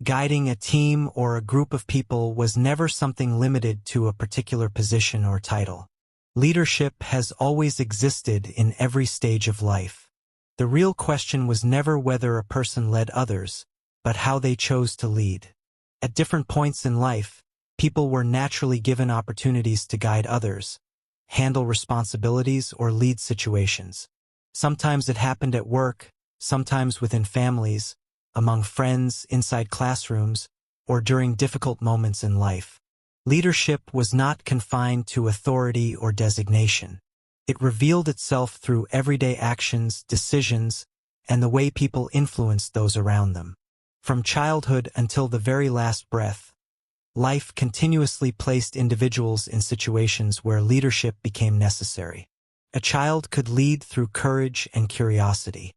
Guiding a team or a group of people was never something limited to a particular position or title. Leadership has always existed in every stage of life. The real question was never whether a person led others, but how they chose to lead. At different points in life, people were naturally given opportunities to guide others, handle responsibilities, or lead situations. Sometimes it happened at work, sometimes within families, among friends, inside classrooms, or during difficult moments in life. Leadership was not confined to authority or designation. It revealed itself through everyday actions, decisions, and the way people influenced those around them. From childhood until the very last breath, life continuously placed individuals in situations where leadership became necessary. A child could lead through courage and curiosity.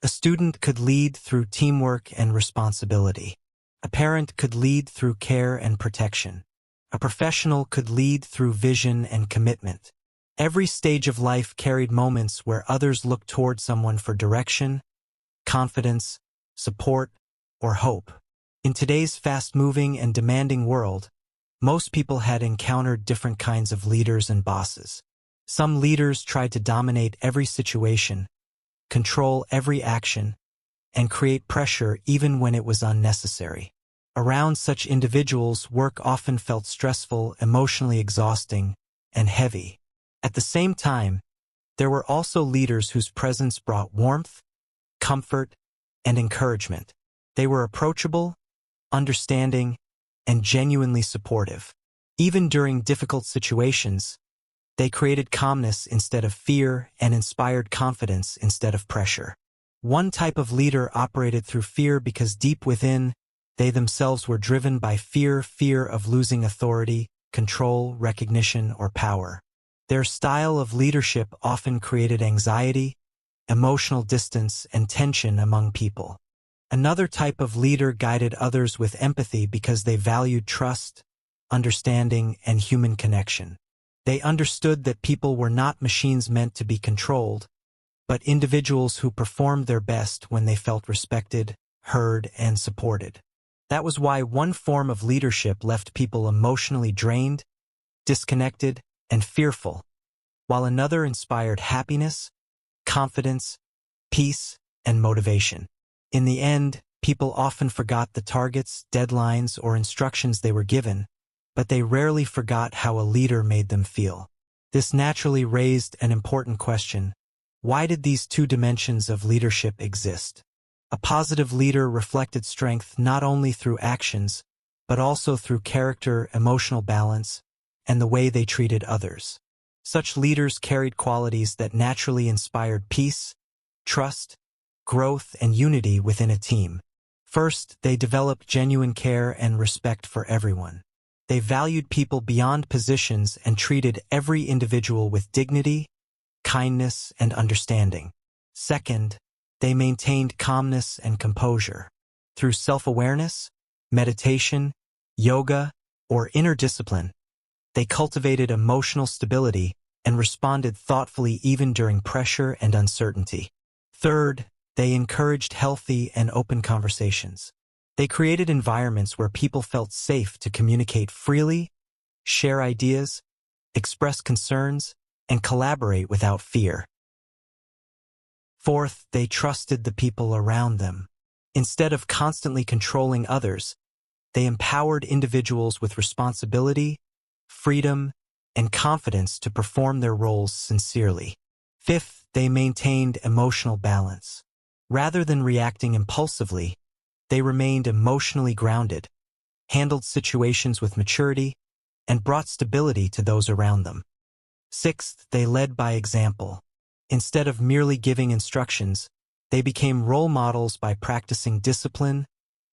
A student could lead through teamwork and responsibility. A parent could lead through care and protection. A professional could lead through vision and commitment. Every stage of life carried moments where others looked toward someone for direction, confidence, support, or hope. In today's fast-moving and demanding world, most people had encountered different kinds of leaders and bosses. Some leaders tried to dominate every situation, control every action, and create pressure even when it was unnecessary. Around such individuals, work often felt stressful, emotionally exhausting, and heavy. At the same time, there were also leaders whose presence brought warmth, comfort, and encouragement. They were approachable, understanding, and genuinely supportive. Even during difficult situations, they created calmness instead of fear and inspired confidence instead of pressure. One type of leader operated through fear because deep within, they themselves were driven by fear of losing authority, control, recognition, or power. Their style of leadership often created anxiety, emotional distance, and tension among people. Another type of leader guided others with empathy because they valued trust, understanding, and human connection. They understood that people were not machines meant to be controlled, but individuals who performed their best when they felt respected, heard, and supported. That was why one form of leadership left people emotionally drained, disconnected, and fearful, while another inspired happiness, confidence, peace, and motivation. In the end, people often forgot the targets, deadlines, or instructions they were given, but they rarely forgot how a leader made them feel. This naturally raised an important question: why did these two dimensions of leadership exist? A positive leader reflected strength not only through actions, but also through character, emotional balance, and the way they treated others. Such leaders carried qualities that naturally inspired peace, trust, growth, and unity within a team. First, they developed genuine care and respect for everyone. They valued people beyond positions and treated every individual with dignity, kindness, and understanding. Second, they maintained calmness and composure. Through self-awareness, meditation, yoga, or inner discipline, they cultivated emotional stability and responded thoughtfully even during pressure and uncertainty. Third, they encouraged healthy and open conversations. They created environments where people felt safe to communicate freely, share ideas, express concerns, and collaborate without fear. Fourth, they trusted the people around them. Instead of constantly controlling others, they empowered individuals with responsibility, freedom, and confidence to perform their roles sincerely. Fifth, they maintained emotional balance. Rather than reacting impulsively, they remained emotionally grounded, handled situations with maturity, and brought stability to those around them. Sixth, they led by example. Instead of merely giving instructions, they became role models by practicing discipline,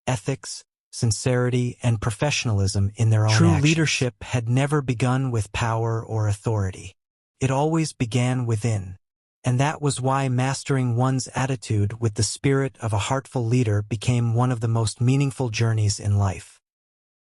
ethics, sincerity, and professionalism in their own actions. True leadership had never begun with power or authority. It always began within. And that was why mastering one's attitude with the spirit of a heartful leader became one of the most meaningful journeys in life.